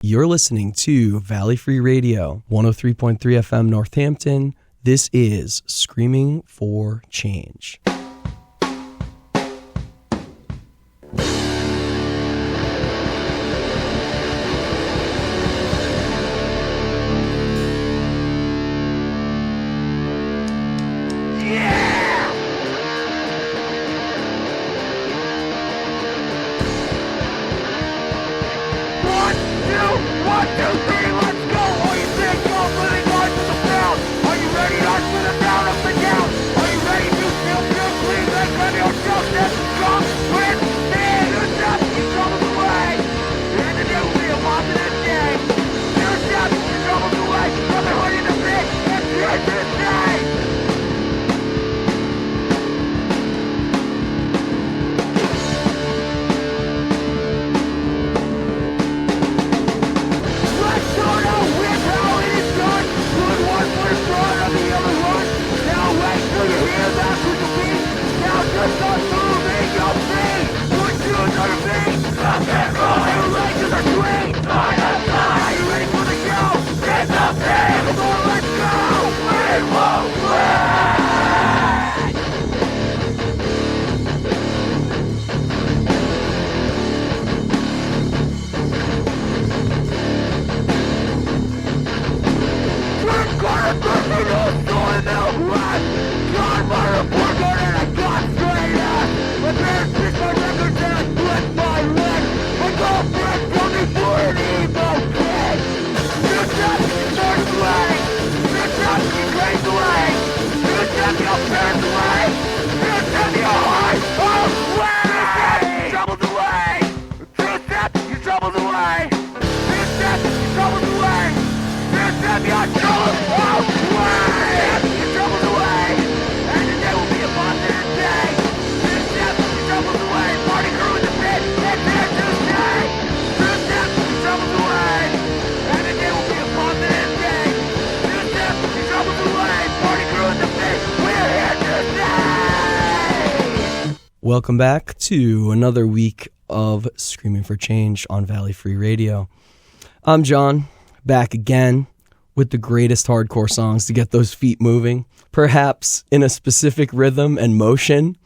You're listening to Valley Free Radio 103.3 FM Northampton. This is Screaming for Change. Welcome back to another week of Screaming for Change on Valley Free Radio. I'm John, back again with the greatest hardcore songs to get those feet moving, perhaps in a specific rhythm and motion,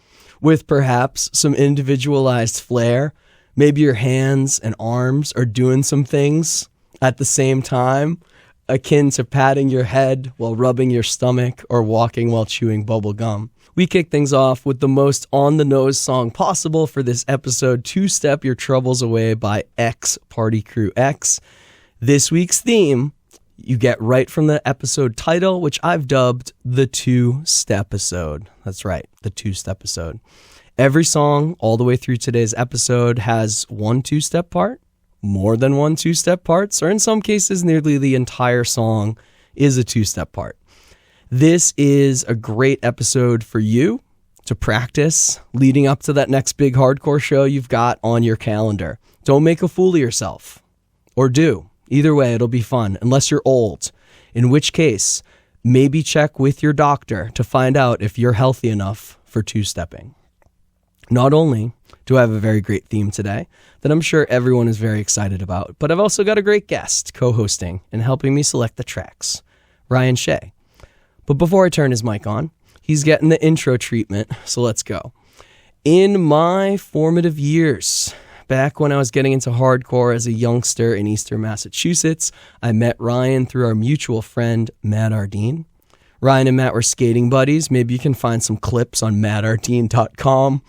with perhaps some individualized flair. Maybe your hands and arms are doing some things at the same time, akin to patting your head while rubbing your stomach or walking while chewing bubble gum. We kick things off with the most on-the-nose song possible for this episode, Two-Step Your Troubles Away by X Party Crew X. This week's theme, you get right from the episode title, which I've dubbed the Two-Stepisode. That's right, the Two-Stepisode. Every song all the way through today's episode has one two-step part, more than one two-step parts, or in some cases, nearly the entire song is a two-step part. This is a great episode for you to practice leading up to that next big hardcore show you've got on your calendar. Don't make a fool of yourself. Or do. Either way, it'll be fun, unless you're old. In which case, maybe check with your doctor to find out if you're healthy enough for two-stepping. Not only do I have a very great theme today that I'm sure everyone is very excited about, but I've also got a great guest co-hosting and helping me select the tracks, Ryan Shea. But before I turn his mic on, he's getting the intro treatment, so let's go. In my formative years, back when I was getting into hardcore as a youngster in Eastern Massachusetts, I met Ryan through our mutual friend, Matt Ardeen. Ryan and Matt were skating buddies. Maybe you can find some clips on mattardeen.com.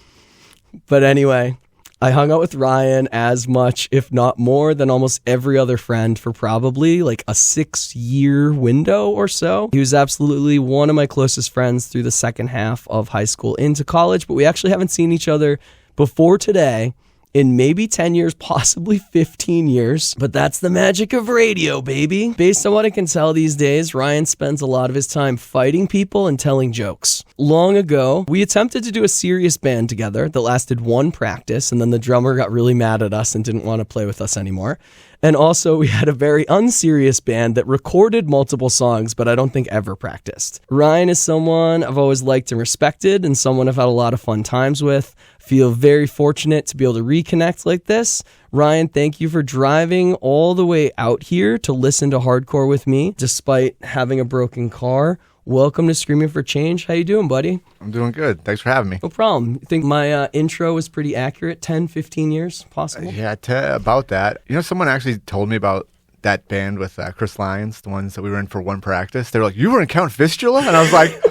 But anyway, I hung out with Ryan as much, if not more, than almost every other friend for probably like a 6-year window or so. He was absolutely one of my closest friends through the second half of high school into college, but we actually haven't seen each other before today in maybe 10 years, possibly 15 years. But that's the magic of radio, baby. Based on what I can tell these days, Ryan spends a lot of his time fighting people and telling jokes. Long ago, we attempted to do a serious band together that lasted one practice, and then the drummer got really mad at us and didn't want to play with us anymore. And also, we had a very unserious band that recorded multiple songs, but I don't think ever practiced. Ryan is someone I've always liked and respected, and someone I've had a lot of fun times with. Feel very fortunate to be able to reconnect like this. Ryan, thank you for driving all the way out here to listen to hardcore with me, despite having a broken car. Welcome to Screaming for Change. How you doing, buddy? I'm doing good. Thanks for having me. No problem. You think my intro was pretty accurate? 10, 15 years possible? Yeah, about that. You know, someone actually told me about that band with Chris Lyons, the ones that we were in for one practice. They were like, you were in Count Fistula? And I was like,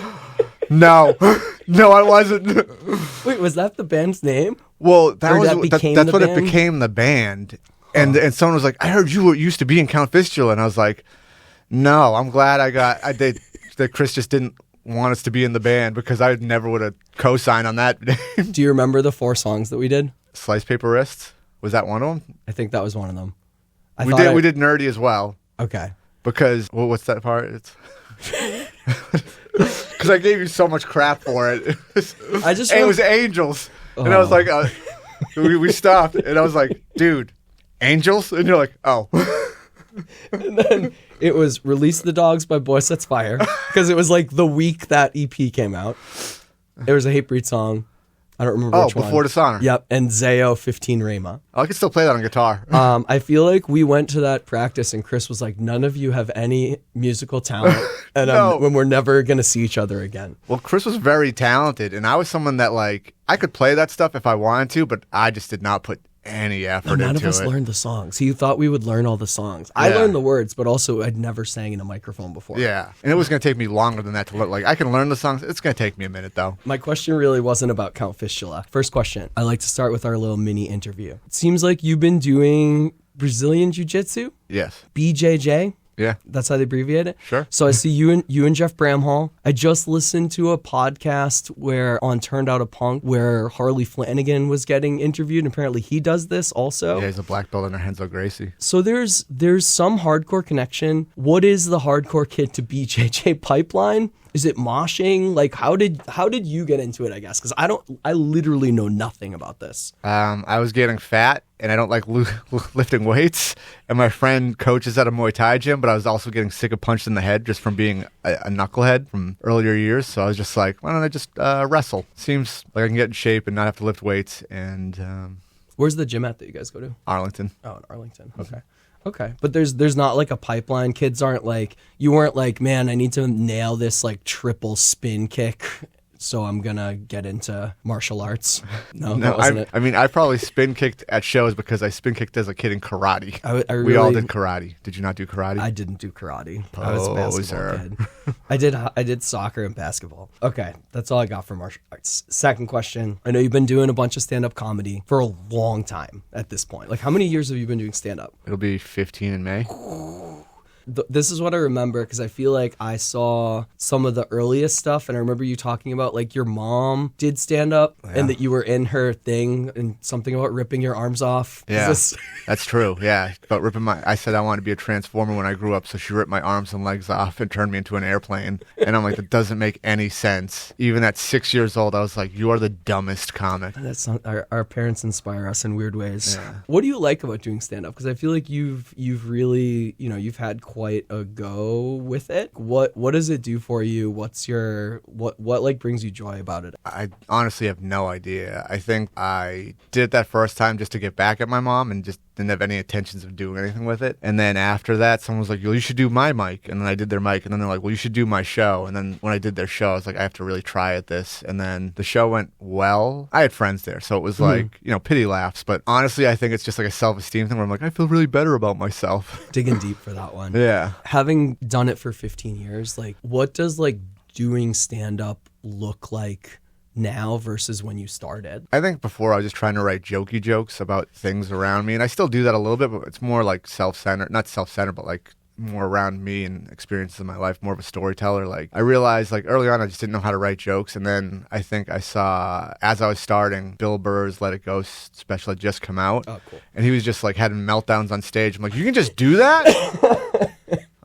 no, I wasn't. Wait, was that the band's name? Well, that's what it became the band. And someone was like, I heard you used to be in Count Fistula. And I was like, no, I'm glad that Chris just didn't want us to be in the band because I never would have co-signed on that name. Do you remember the 4 songs that we did? Slice Paper Wrists? Was that one of them? I think that was one of them. We did Nerdy as well. Okay. Because, well, what's that part? It's because I gave you so much crap for it. It was Angels. And I was like, we stopped. And I was like, dude, Angels? And you're like, oh. And then it was Release the Dogs by Boy Sets Fire, because it was like the week that EP came out. There was a Hate Breed song. I don't remember which one. Before Dishonor. Yep, and Zayo 15 Rema. Oh, I can still play that on guitar. I feel like we went to that practice and Chris was like, none of you have any musical talent, and No. when we're never going to see each other again. Well, Chris was very talented, and I was someone that, like, I could play that stuff if I wanted to, but I just did not put any effort into it. None of us learned the songs. He thought we would learn all the songs. I learned the words, but also I'd never sang in a microphone before. Yeah, and it was going to take me longer than that to learn. Like, I can learn the songs. It's going to take me a minute, though. My question really wasn't about Count Fistula. First question. I like to start with our little mini interview. It seems like you've been doing Brazilian Jiu-Jitsu? Yes. BJJ? Yeah. That's how they abbreviate it? Sure. So I see you and Jeff Bramhall. I just listened to a podcast on Turned Out a Punk where Harley Flanagan was getting interviewed, and apparently he does this also. Yeah, he's a black belt under Renzo Gracie. So there's some hardcore connection. What is the hardcore kid to BJJ pipeline? Is it moshing? Like, how did you get into it, I guess? Because I literally know nothing about this. I was getting fat, and I don't like lifting weights. And my friend coaches at a Muay Thai gym, but I was also getting sick of punched in the head just from being a knucklehead from earlier years. So I was just like, why don't I just wrestle? Seems like I can get in shape and not have to lift weights. And where's the gym at that you guys go to? Arlington. Oh, in Arlington. Okay. Okay, but there's not like a pipeline. Kids aren't like, you weren't like, man, I need to nail this like triple spin kick, so I'm gonna get into martial arts. No, that wasn't it. I mean, I probably spin kicked at shows because I spin kicked as a kid in karate. We all did karate. Did you not do karate? I didn't do karate. I was a basketball kid. I did soccer and basketball. Okay, that's all I got for martial arts. Second question. I know you've been doing a bunch of stand-up comedy for a long time at this point. Like, how many years have you been doing stand-up? It'll be 15 in May. This is what I remember, because I feel like I saw some of the earliest stuff, and I remember you talking about like your mom did stand up and that you were in her thing and something about ripping your arms off. Yeah, that's true. Yeah, about I said I wanted to be a transformer when I grew up, so she ripped my arms and legs off and turned me into an airplane. And I'm like, that doesn't make any sense. Even at 6 years old, I was like, you are the dumbest comic. That's not, our parents inspire us in weird ways. Yeah. What do you like about doing stand up? Because I feel like you've really, you've had quite a go with it. What does it do for you? What's your what like brings you joy about it? I honestly have no idea. I think I did it that first time just to get back at my mom and just didn't have any intentions of doing anything with it. And then after that, someone was like, well, you should do my mic. And then I did their mic. And then they're like, well, you should do my show. And then when I did their show, I was like, I have to really try at this. And then the show went well. I had friends there, so it was like, pity laughs. But honestly, I think it's just like a self-esteem thing where I'm like, I feel really better about myself. Digging deep for that one. Yeah. Having done it for 15 years, like, what does like doing stand-up look like now versus when you started? I think before I was just trying to write jokey jokes about things around me, and I still do that a little bit, but it's more like self-centered, not self-centered, but like more around me and experiences in my life, more of a storyteller. Like, I realized like early on I just didn't know how to write jokes, and then I think I saw, as I was starting, Bill Burr's Let It Go special had just come out. Oh, cool. And he was just like having meltdowns on stage. I'm like, you can just do that?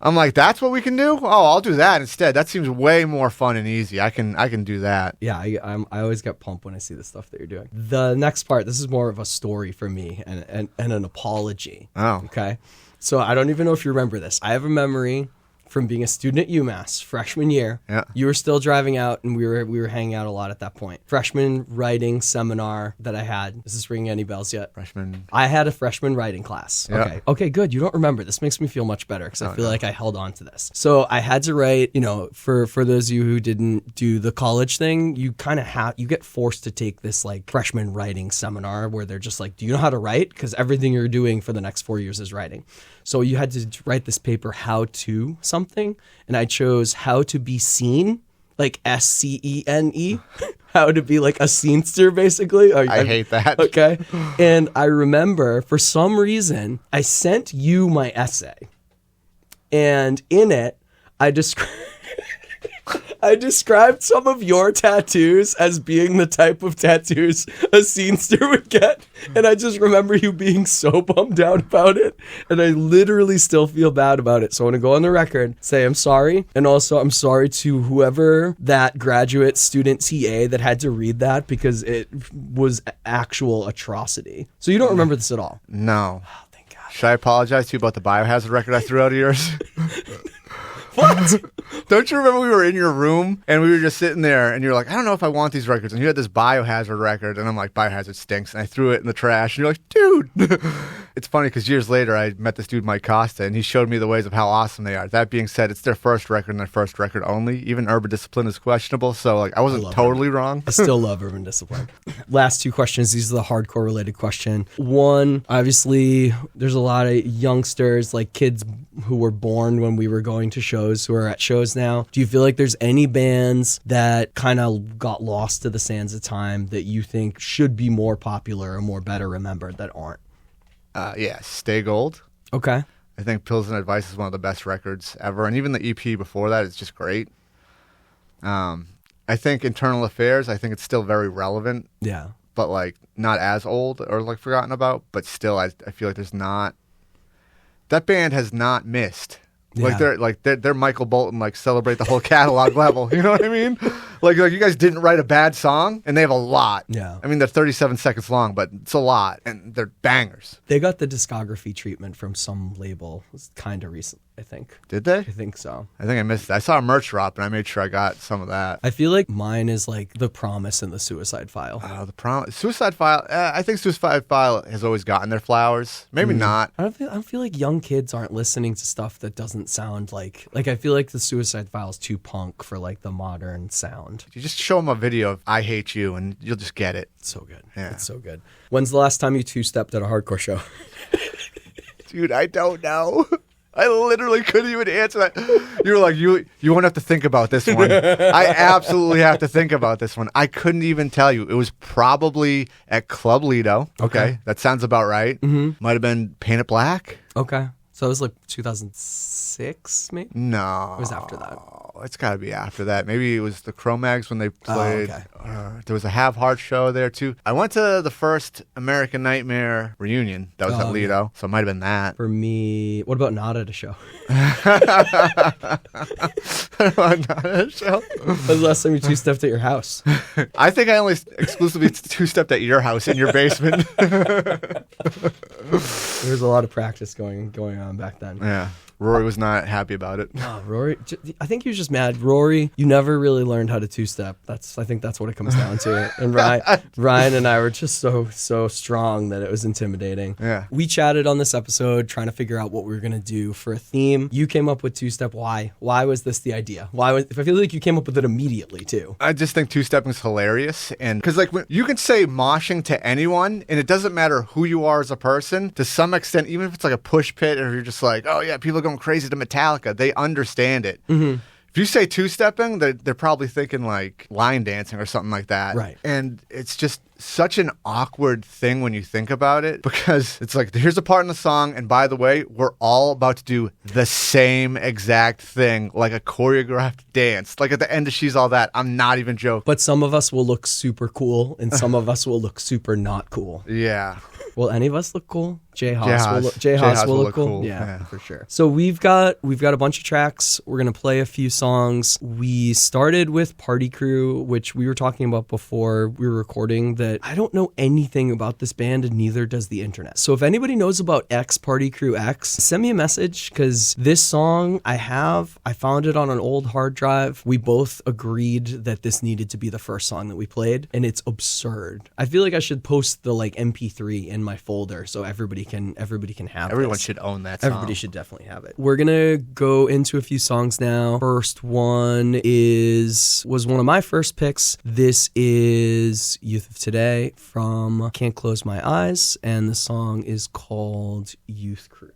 I'm like, that's what we can do? Oh, I'll do that instead. That seems way more fun and easy. I can do that. Yeah, I always get pumped when I see the stuff that you're doing. The next part, this is more of a story for me and an apology. Oh. Okay? So I don't even know if you remember this. I have a memory from being a student at UMass freshman year. Yeah. You were still driving out, and we were hanging out a lot at that point. Freshman writing seminar that I had. Is this ringing any bells yet? Freshman. I had a freshman writing class. Yeah. Okay, good. You don't remember. This makes me feel much better because I feel like I held on to this. So I had to write, for those of you who didn't do the college thing, you kind of you get forced to take this like freshman writing seminar where they're just like, do you know how to write? Because everything you're doing for the next 4 years is writing. So you had to write this paper, how to something. And I chose how to be seen, like SCENE. How to be like a scenester, basically. I hate that. Okay. And I remember, for some reason, I sent you my essay. And in it, I described some of your tattoos as being the type of tattoos a scenester would get. And I just remember you being so bummed out about it. And I literally still feel bad about it. So I want to go on the record, say I'm sorry. And also I'm sorry to whoever that graduate student TA that had to read that, because it was actual atrocity. So you don't remember this at all? No. Oh, thank God. Should I apologize to you about the biohazard record I threw out of yours? What? Don't you remember we were in your room and we were just sitting there and you're like, I don't know if I want these records. And you had this biohazard record and I'm like, biohazard stinks. And I threw it in the trash and you're like, dude. It's funny because years later I met this dude, Mike Costa, and he showed me the ways of how awesome they are. That being said, it's their first record and their first record only. Even Urban Discipline is questionable. So like I wasn't totally wrong. I still love Urban Discipline. Last two questions. These are the hardcore related question. One, obviously there's a lot of youngsters, like kids who were born when we were going to shows, who are at shows now. Do you feel like there's any bands that kind of got lost to the sands of time that you think should be more popular or more better remembered that aren't? Yeah, Stay Gold. Okay. I think Pills and Advice is one of the best records ever. And even the EP before that is just great. I think Internal Affairs, I think it's still very relevant. Yeah. But like not as old or like forgotten about. But still, I feel like there's not... That band has not missed. Yeah. They're Michael Bolton, like celebrate the whole catalog level. You know what I mean? Like you guys didn't write a bad song, and they have a lot. Yeah. I mean, they're 37 seconds long, but it's a lot, and they're bangers. They got the discography treatment from some label. It was kind of recent, I think. Did they? I think so. I think I missed it. I saw a merch drop, and I made sure I got some of that. I feel like mine is like The Promise and The Suicide File. Suicide File. I think Suicide File has always gotten their flowers. Maybe not. I don't feel like young kids aren't listening to stuff that doesn't sound like I feel like the Suicide File is too punk for like the modern sound. You just show them a video of I Hate You and you'll just get it. It's so good. Yeah. It's so good. When's the last time you two-stepped at a hardcore show? Dude, I don't know. I literally couldn't even answer that. You were like, you won't have to think about this one. I absolutely have to think about this one. I couldn't even tell you. It was probably at Club Lido. Okay. That sounds about right. Mm-hmm. Might have been Paint It Black. Okay. So it was like 2006, maybe? No. It was after that. It's got to be after that. Maybe it was the Cro-Mags when they played. Oh, okay. There was a Have Heart show there, too. I went to the first American Nightmare reunion. That was at Lido. Yeah. So it might have been that. For me, what about not at a show? Not at a show? When was the last time you two-stepped at your house? I think I only exclusively two-stepped at your house in your basement. There was a lot of practice going on back then. Yeah. Rory was not happy about it. Oh, Rory, I think he was just mad. Rory, you never really learned how to two-step. I think that's what it comes down to. And Ryan and I were just so strong that it was intimidating. Yeah. We chatted on this episode trying to figure out what we were going to do for a theme. You came up with two-step. Why? Why was this the idea? I feel like you came up with it immediately, too. I just think two-stepping is hilarious. And because like you can say moshing to anyone, and it doesn't matter who you are as a person, to some extent, even if it's like a push pit, or you're just like, oh yeah, people are going crazy to Metallica, they understand it. Mm-hmm. If you say two-stepping, they're probably thinking like line dancing or something like that. Right. And it's just such an awkward thing when you think about it, because it's like, here's a part in the song, and by the way, we're all about to do the same exact thing, like a choreographed dance. Like at the end of She's All That, I'm not even joking. But some of us will look super cool, and some of us will look super not cool. Yeah. Will any of us look cool? Jay Haas. Haas will look cool. Yeah, for sure. So we've got a bunch of tracks. We're gonna play a few songs. We started with Party Crew, which we were talking about before we were recording. That I don't know anything about this band, and neither does the internet. So if anybody knows about X Party Crew X, send me a message, because this song I found it on an old hard drive. We both agreed that this needed to be the first song that we played, and it's absurd. I feel like I should post the MP3 in my folder so everybody can have Everyone this. should own that song. Everybody should definitely have it. We're gonna go into a few songs now. First one was one of my first picks. This is Youth of Today from Can't Close My Eyes, and the song is called Youth Crew.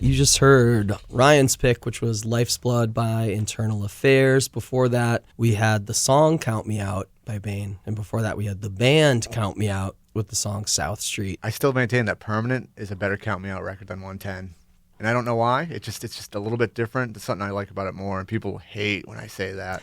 You just heard Ryan's pick, which was Life's Blood by Internal Affairs. Before that, we had the song Count Me Out by Bane. And before that, we had the band Count Me Out with the song South Street. I still maintain that Permanent is a better Count Me Out record than 110. And I don't know why. It's just a little bit different. It's something I like about it more. And people hate when I say that.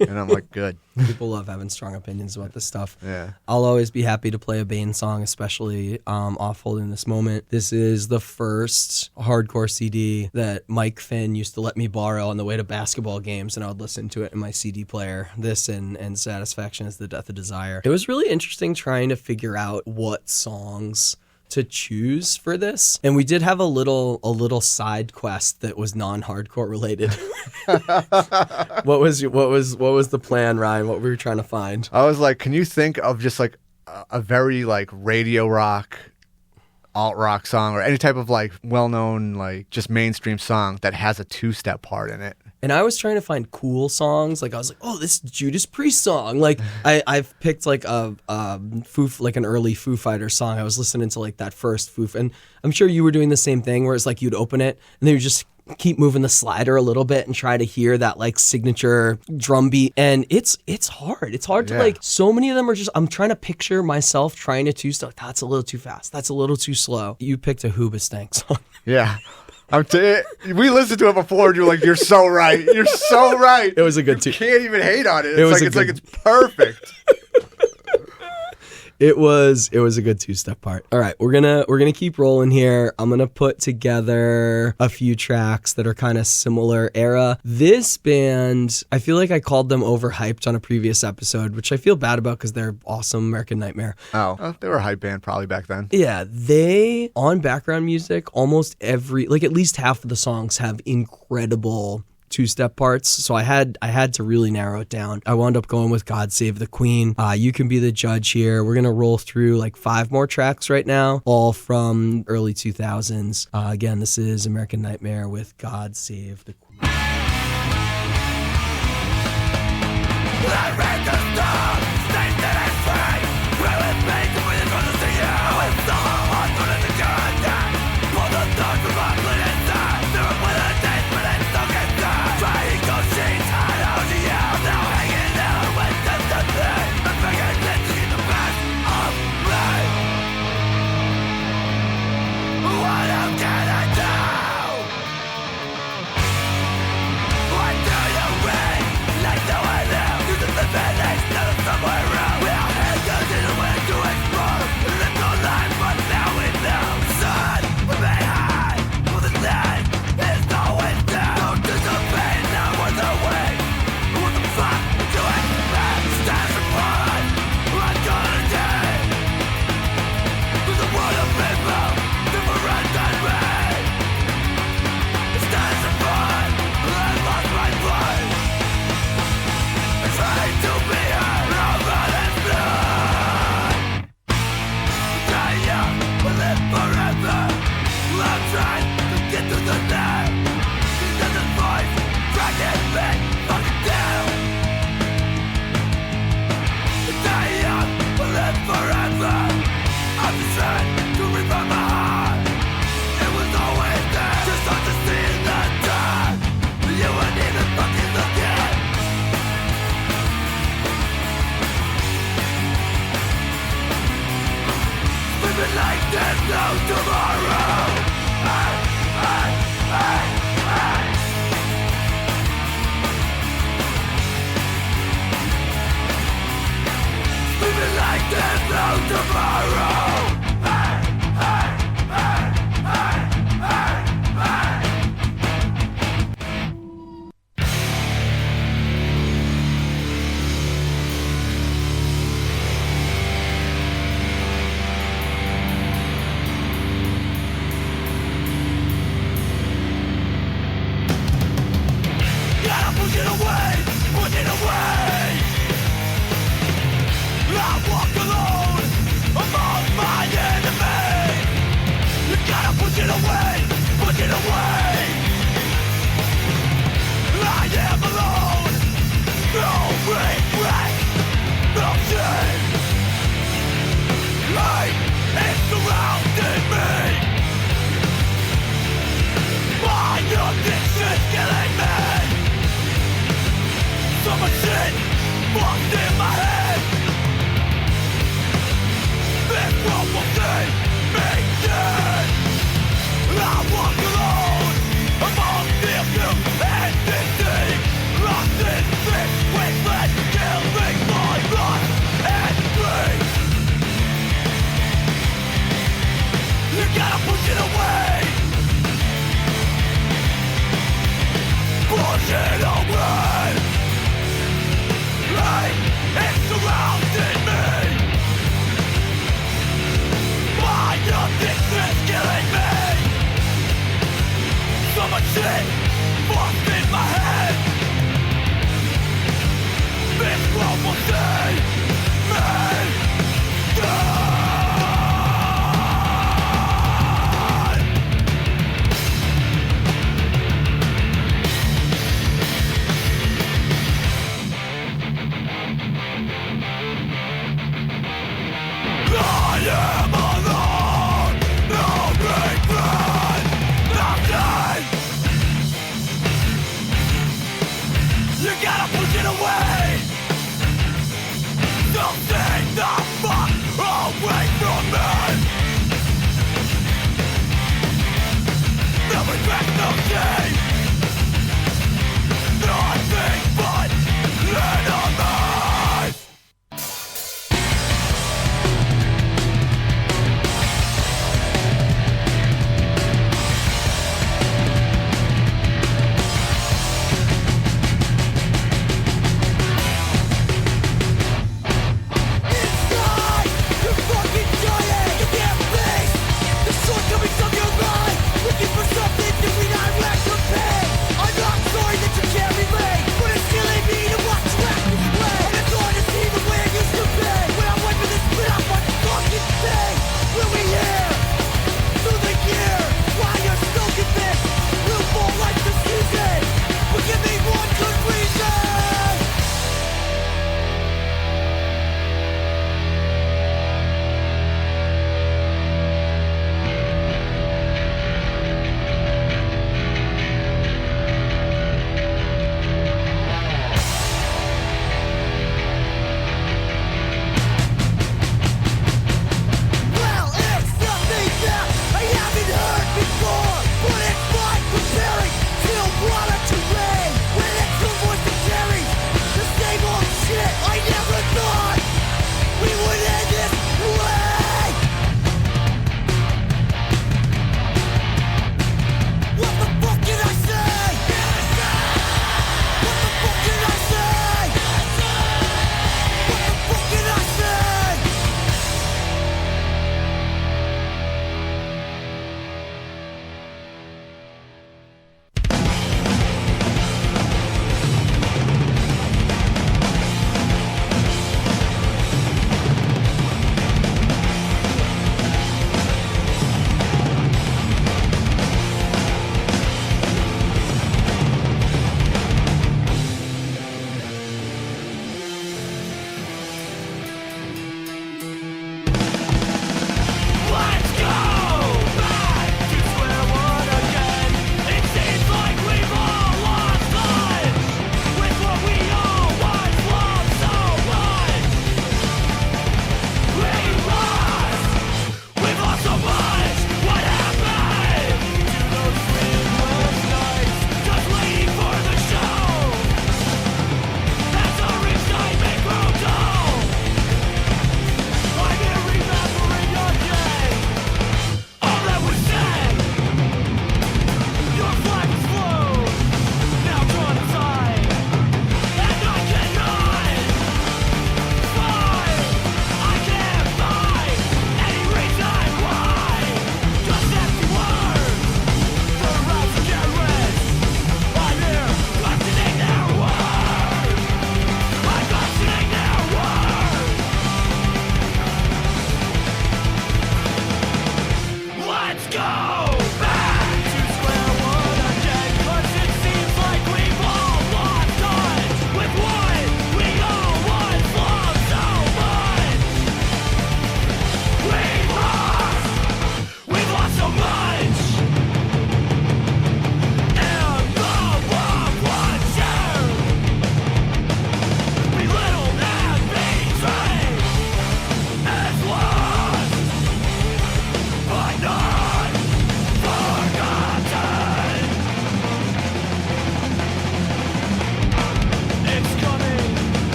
And I'm like, good. People love having strong opinions about this stuff. Yeah. I'll always be happy to play a Bane song, especially off Hold in This Moment. This is the first hardcore CD that Mike Finn used to let me borrow on the way to basketball games, and I would listen to it in my CD player. This and Satisfaction is the Death of Desire. It was really interesting trying to figure out what songs to choose for this, and we did have a little side quest that was non-hardcore related. What was the plan, Ryan? What were you trying to find? I was like, can you think of just like a very like radio rock, alt rock song, or any type of like well-known like just mainstream song that has a two-step part in it? And I was trying to find cool songs. Like I was like, oh, this Judas Priest song. Like I've picked like an early Foo Fighters song. I was listening to like that first Foo, and I'm sure you were doing the same thing, where it's like you'd open it and they would just keep moving the slider a little bit and try to hear that like signature drum beat. And it's hard. It's hard to like, so many of them are just, I'm trying to picture myself trying to two-step. That's a little too fast. That's a little too slow. You picked a Hoobastank song. Yeah. We listened to it before, and you're like, you're so right. You're so right. It was a good You can't even hate on it. It's good... perfect. It was a good two-step part. All right, we're gonna keep rolling here. I'm gonna put together a few tracks that are kind of similar era. This band, I feel like I called them overhyped on a previous episode, which I feel bad about because they're awesome. American Nightmare. Oh, they were a hype band probably back then. Yeah, they on background music, almost at least half of the songs have incredible two-step parts, so I had to really narrow it down. I wound up going with God Save the Queen. You can be the judge here. We're gonna roll through like 5 more tracks right now, all from early 2000s. Again, this is American Nightmare with God Save the Queen. I walk alone among my gotta push it away. Push it away. Hey, it's surrounding me. My addiction's killing me. So much shit forced in my head. This world will see me die. I am alone, no regret, nothing.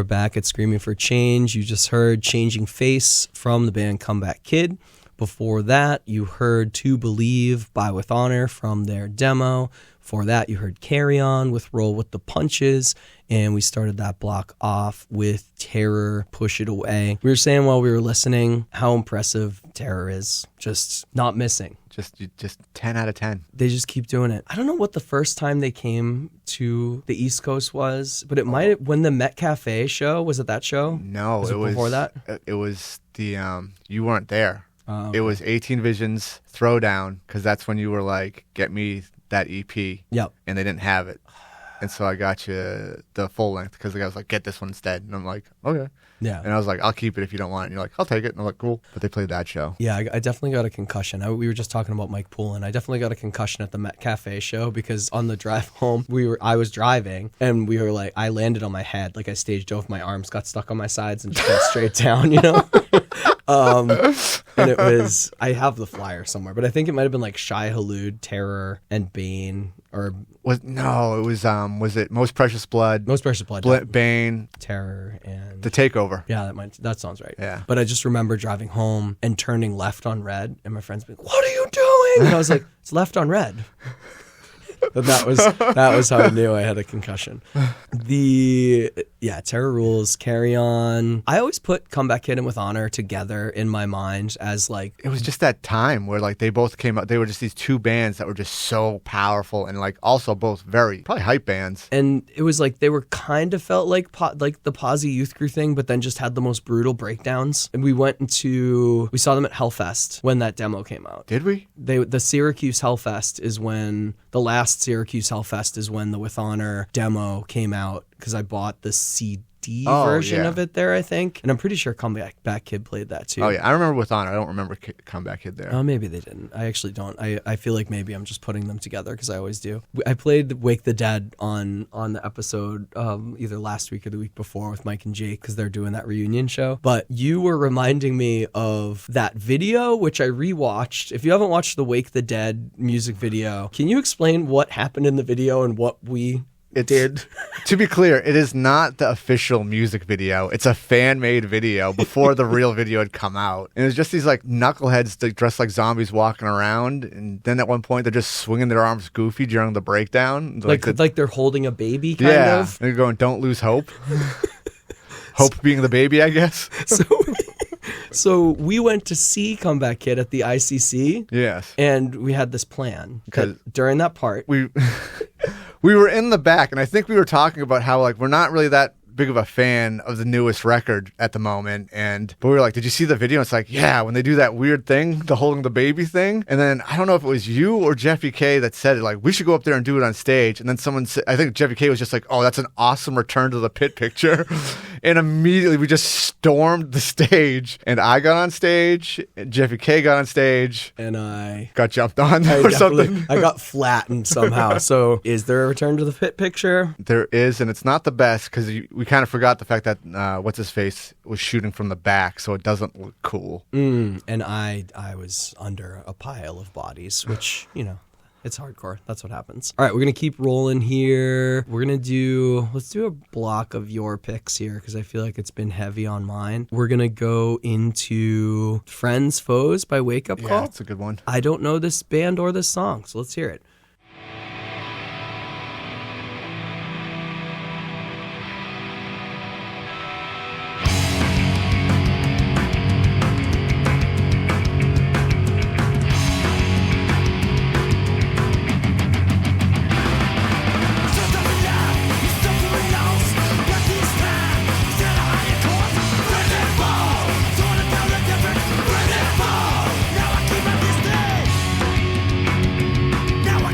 back at Screaming for Change. You just heard Changing Face from the band Comeback Kid. Before that, you heard To Believe by With Honor from their demo. Before that, you heard Carry On with Roll With the Punches. And we started that block off with Terror, Push It Away. We were saying while we were listening how impressive Terror is. Just not missing. Just 10 out of 10. They just keep doing it. I don't know what the first time they came to the East Coast was, but it might have, when the Met Cafe show, was it that show? No, it was before that? It was the, you weren't there. Okay. It was 18 Visions Throwdown, because that's when you were like, get me that EP. Yep. And they didn't have it. And so I got you the full length, because the guy was like, get this one instead. And I'm like, okay. Yeah. And I was like, I'll keep it if you don't want it. And you're like, I'll take it. And I'm like, cool. But they played that show. Yeah, I definitely got a concussion. We were just talking about Mike Poulin. I definitely got a concussion at the Met Cafe show because on the drive home, I was driving and we were like, I landed on my head. Like I stage dove, my arms got stuck on my sides and just went straight down, you know? And it was, I have the flyer somewhere, but I think it might have been like Shea, Halud, Terror, and Bane, or was it Most Precious Blood? Most Precious Blood. Bane, Terror, and The Takeover. Yeah, that sounds right. Yeah. But I just remember driving home and turning left on red, and my friends being, "What are you doing?" And I was like, "It's left on red." But that was how I knew I had a concussion. Terror Rules, Carry On. I always put Comeback Kid and With Honor together in my mind as like, it was just that time where like they both came out. They were just these two bands that were just so powerful and like also both very probably hype bands. And it was like they were kind of felt like the Posse Youth Crew thing, but then just had the most brutal breakdowns. And we saw them at Hellfest when that demo came out. Did we? The Syracuse Hellfest is when the last Syracuse Hellfest is when the With Honor demo came out, because I bought the CD version of it there, I think. And I'm pretty sure Comeback Kid played that too. Oh, yeah. I remember With Honor. I don't remember Comeback Kid there. Oh, maybe they didn't. I actually don't. I feel like maybe I'm just putting them together because I always do. I played Wake the Dead on the episode either last week or the week before with Mike and Jake because they're doing that reunion show. But you were reminding me of that video, which I rewatched. If you haven't watched the Wake the Dead music video, can you explain what happened in the video and what we did? To be clear, it is not the official music video. It's a fan-made video before the real video had come out. And it was just these like knuckleheads dressed like zombies walking around. And then at one point, they're just swinging their arms goofy during the breakdown. Like they're holding a baby, kind of? They're going, don't lose hope. Hope being the baby, I guess. So we went to see Comeback Kid at the ICC. Yes. And we had this plan. During that part, we were in the back, and I think we were talking about how like we're not really that big of a fan of the newest record at the moment, but we were like, did you see the video? And it's like, yeah, when they do that weird thing, the holding the baby thing. And then I don't know if it was you or Jeffy K that said it, like, we should go up there and do it on stage. And then someone said, I think Jeffy K was just like, oh, that's an awesome Return to the Pit picture. And immediately we just stormed the stage, and I got on stage, and Jeffy K got on stage, and I got jumped on or something. I got flattened somehow. So is there a Return to the Pit picture? There is, and it's not the best because we kind of forgot the fact that what's-his-face was shooting from the back, so it doesn't look cool. And I was under a pile of bodies, which, you know, it's hardcore. That's what happens. All right, we're going to keep rolling here. Let's do a block of your picks here because I feel like it's been heavy on mine. We're going to go into Friends Foes by Wake Up Call. Yeah, that's a good one. I don't know this band or this song, so let's hear it. Now I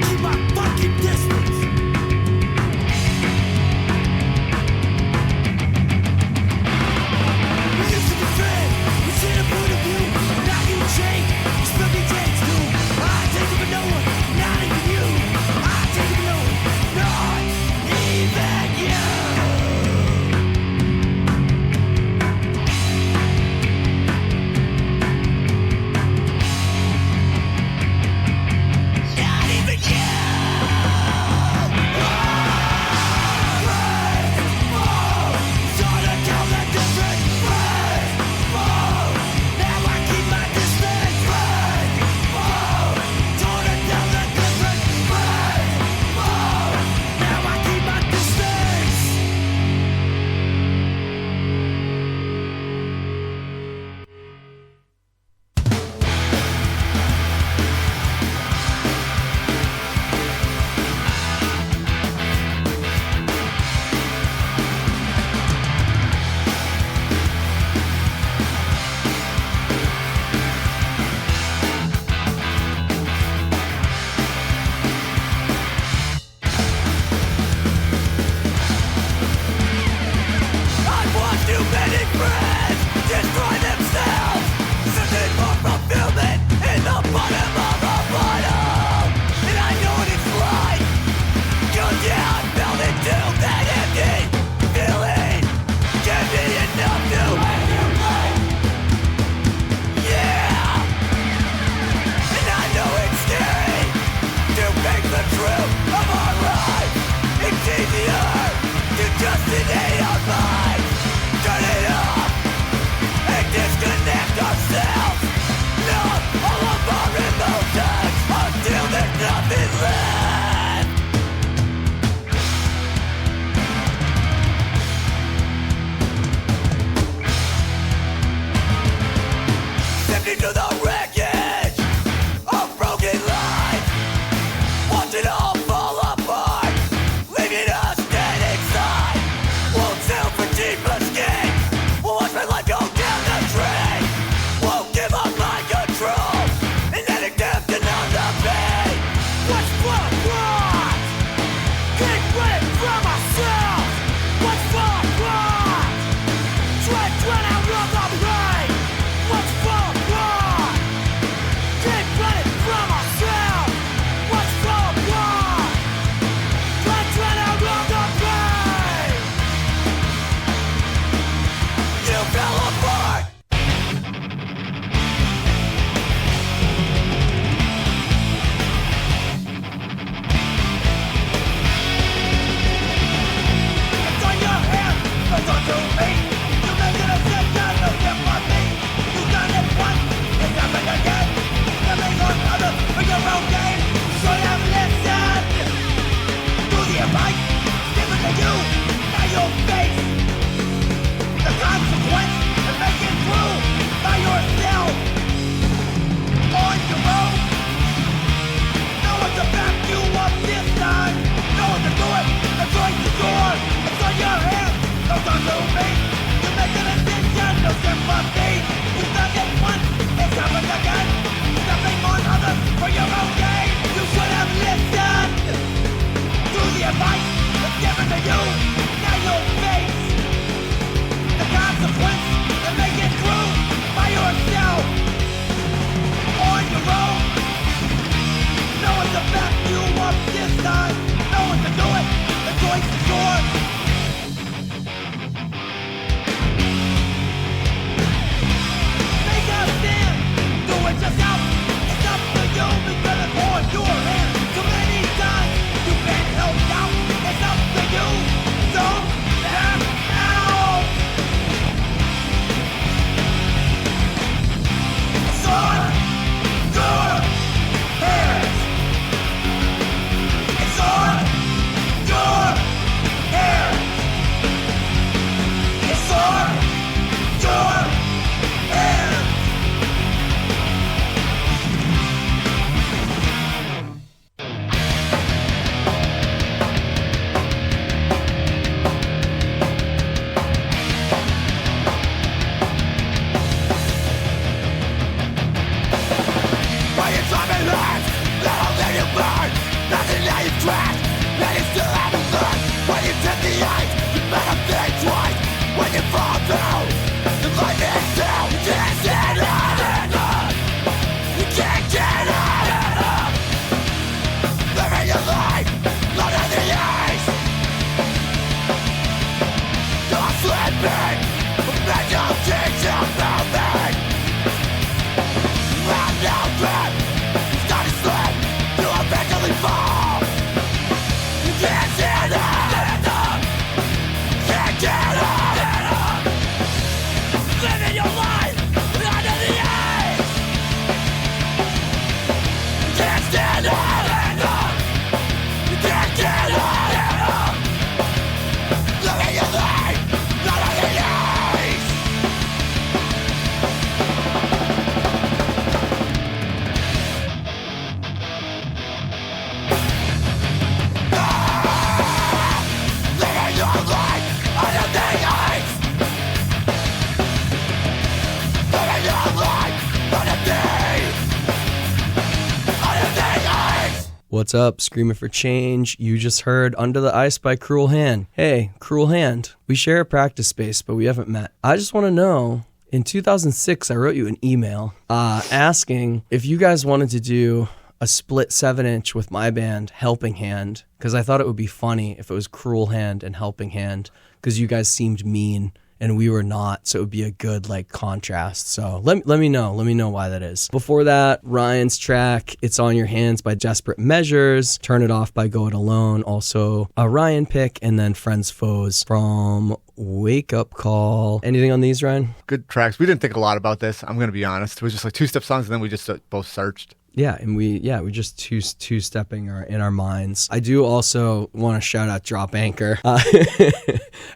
What's up? Screaming for Change. You just heard Under the Ice by Cruel Hand. Hey, Cruel Hand. We share a practice space, but we haven't met. I just want to know, in 2006, I wrote you an email asking if you guys wanted to do a split 7-inch with my band, Helping Hand, because I thought it would be funny if it was Cruel Hand and Helping Hand, because you guys seemed mean and we were not, so it would be a good contrast. So let me know why that is. Before that, Ryan's track, It's On Your Hands by Desperate Measures, Turn It Off by Go It Alone, also a Ryan pick, and then Friends Foes from Wake Up Call. Anything on these, Ryan? Good tracks. We didn't think a lot about this, I'm going to be honest. It was just 2-step songs, and then we just both searched. Yeah, and we just two-stepping in our minds. I do also want to shout out Drop Anchor.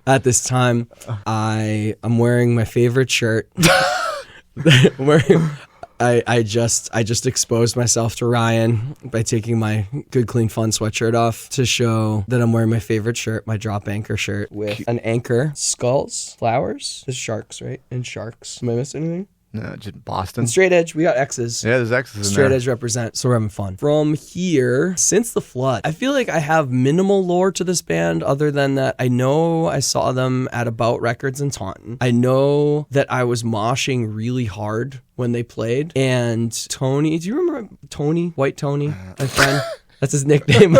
At this time, I'm wearing my favorite shirt. I just exposed myself to Ryan by taking my Good Clean Fun sweatshirt off to show that I'm wearing my favorite shirt, my Drop Anchor shirt with an anchor, skulls, flowers. There's sharks, right? And sharks. Am I missing anything? No, just Boston. And straight edge, we got X's. Yeah, there's X's in there. Straight edge represent, so we're having fun. From here, Since the Flood, I feel like I have minimal lore to this band other than that I know I saw them at About Records in Taunton. I know that I was moshing really hard when they played. And Tony, do you remember Tony? White Tony, my friend? That's his nickname.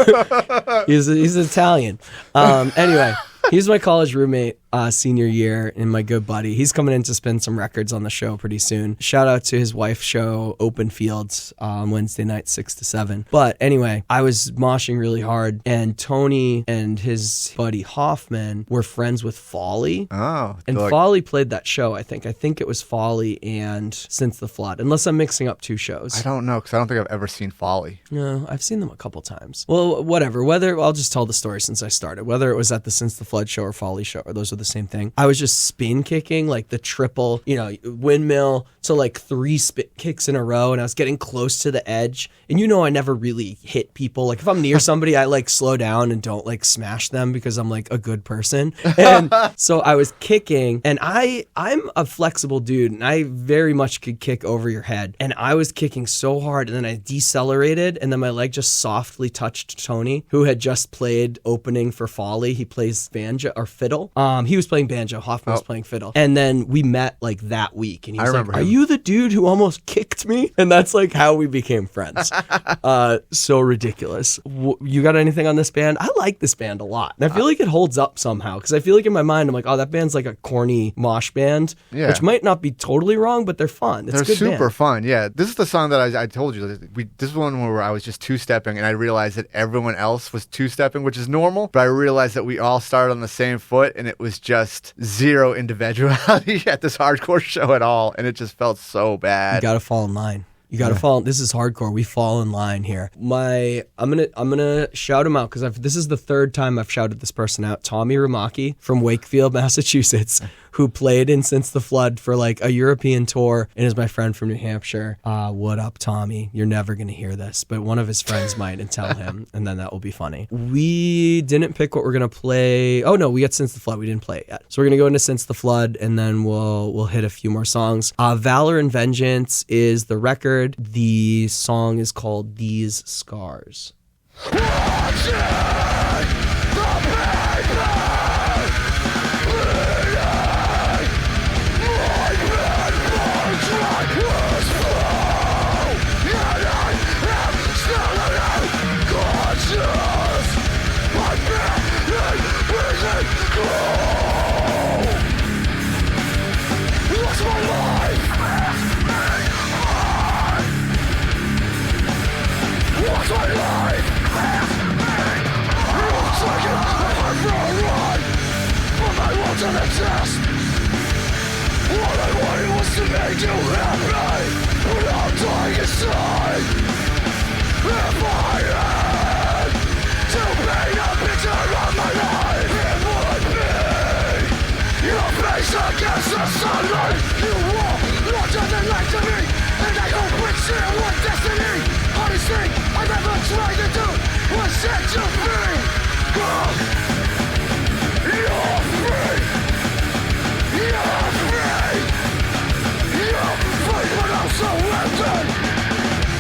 He's Italian. Anyway, he's my college roommate senior year and my good buddy. He's coming in to spin some records on the show pretty soon. Shout out to his wife's show, Open Fields, on Wednesday night, 6 to 7. But anyway, I was moshing really hard, and Tony and his buddy Hoffman were friends with Folly. Oh. And Folly played that show, I think. I think it was Folly and Since the Flood, unless I'm mixing up two shows. I don't know, because I don't think I've ever seen Folly. No, I've seen them a couple times. Well, whatever. I'll just tell the story since I started. Whether it was at the Since the Flood show or Folly show, or those are the same thing. I was just spin kicking, the triple, windmill to 3 spin kicks in a row, and I was getting close to the edge. And I never really hit people. If I'm near somebody, I slow down and don't smash them because I'm a good person. And so I was kicking, and I'm a flexible dude, and I very much could kick over your head. And I was kicking so hard, and then I decelerated, and then my leg just softly touched Tony, who had just played opening for Folly. He plays banjo or fiddle. He was playing banjo. Hoffman was playing fiddle. And then we met that week, and he was are you the dude who almost kicked me? And that's how we became friends. So ridiculous. You got anything on this band? I like this band a lot. And I feel like it holds up somehow, because I feel like in my mind, I'm like, oh, that band's a corny mosh band, which might not be totally wrong, but they're fun. They're super fun. Yeah. This is the song that I told you. This is one where I was just two-stepping, and I realized that everyone else was two-stepping, which is normal, but I realized that we all started on the same foot, and it was just zero individuality at this hardcore show at all, and it just felt so bad. You gotta fall in line. You gotta fall. This is hardcore. We fall in line here. I'm gonna shout him out because this is the third time I've shouted this person out. Tommy Ramaki from Wakefield, Massachusetts, who played in Since the Flood for a European tour, and is my friend from New Hampshire. What up, Tommy? You're never gonna hear this, but one of his friends might, and tell him, and then that will be funny. We didn't pick what we're gonna play. Oh no, we got Since the Flood. We didn't play it yet, so we're gonna go into Since the Flood, and then we'll hit a few more songs. Valor and Vengeance is the record. The song is called These Scars. All I wanted was to make you happy, but I'm dying inside. If I had to paint a picture of my life, it would be your face against the sunlight. You walk larger than life to me, and I hope we share one destiny. Hardest thing I've ever tried to do was set you free. You're free. You're free. You're free, but I'm so empty.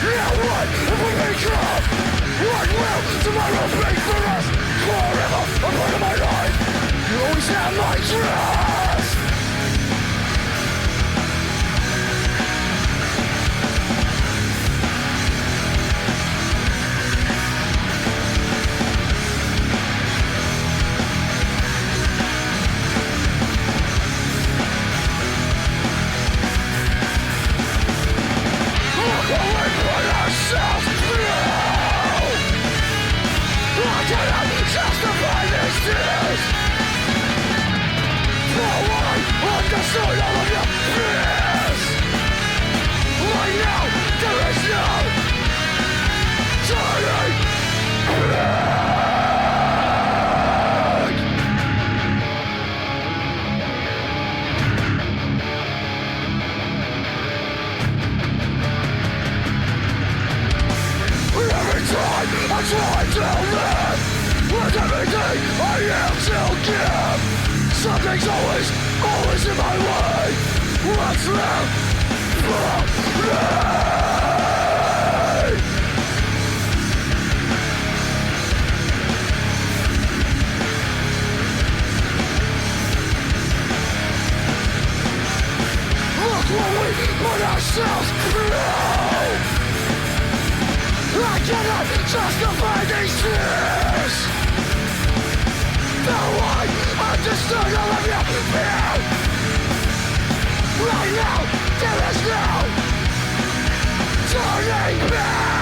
Yeah, what if we become one now, tomorrow will be for us. Forever, a part of my life. You always have my trust. Look away for yourself now. I cannot justify these tears. No one understood all of your fears. Right now, there is no turning back. Every time I try to live with everything I am to give, something's always in my way. What's left for me? Look what we put ourselves through. I cannot justify these tears. No one understood all of your fear. Right now, there is no turning back.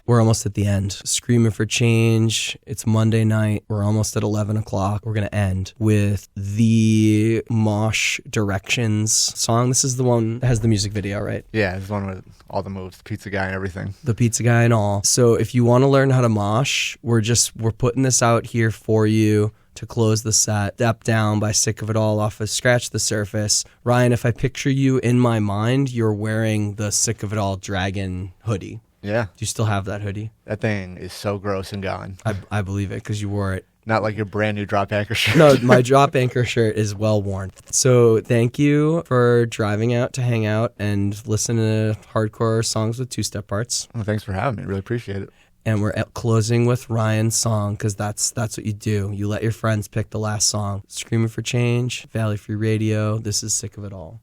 We're almost at the end. Screaming for Change. It's Monday night. We're almost at 11 o'clock. We're going to end with the Mosh Directions song. This is the one that has the music video, right? Yeah, it's one with all the moves, the pizza guy and everything. The pizza guy and all. So if you want to learn how to mosh, we're putting this out here for you to close the set. Step Down by Sick of It All off of Scratch the Surface. Ryan, if I picture you in my mind, you're wearing the Sick of It All dragon hoodie. Yeah. Do you still have that hoodie? That thing is so gross and gone. I believe it because you wore it. Not like your brand new drop anchor shirt. No, my drop anchor shirt is well worn. So thank you for driving out to hang out and listen to hardcore songs with two-step parts. Well, thanks for having me. Really appreciate it. And we're closing with Ryan's song because that's what you do. You let your friends pick the last song. Screaming for Change, Valley Free Radio. This is Sick of It All.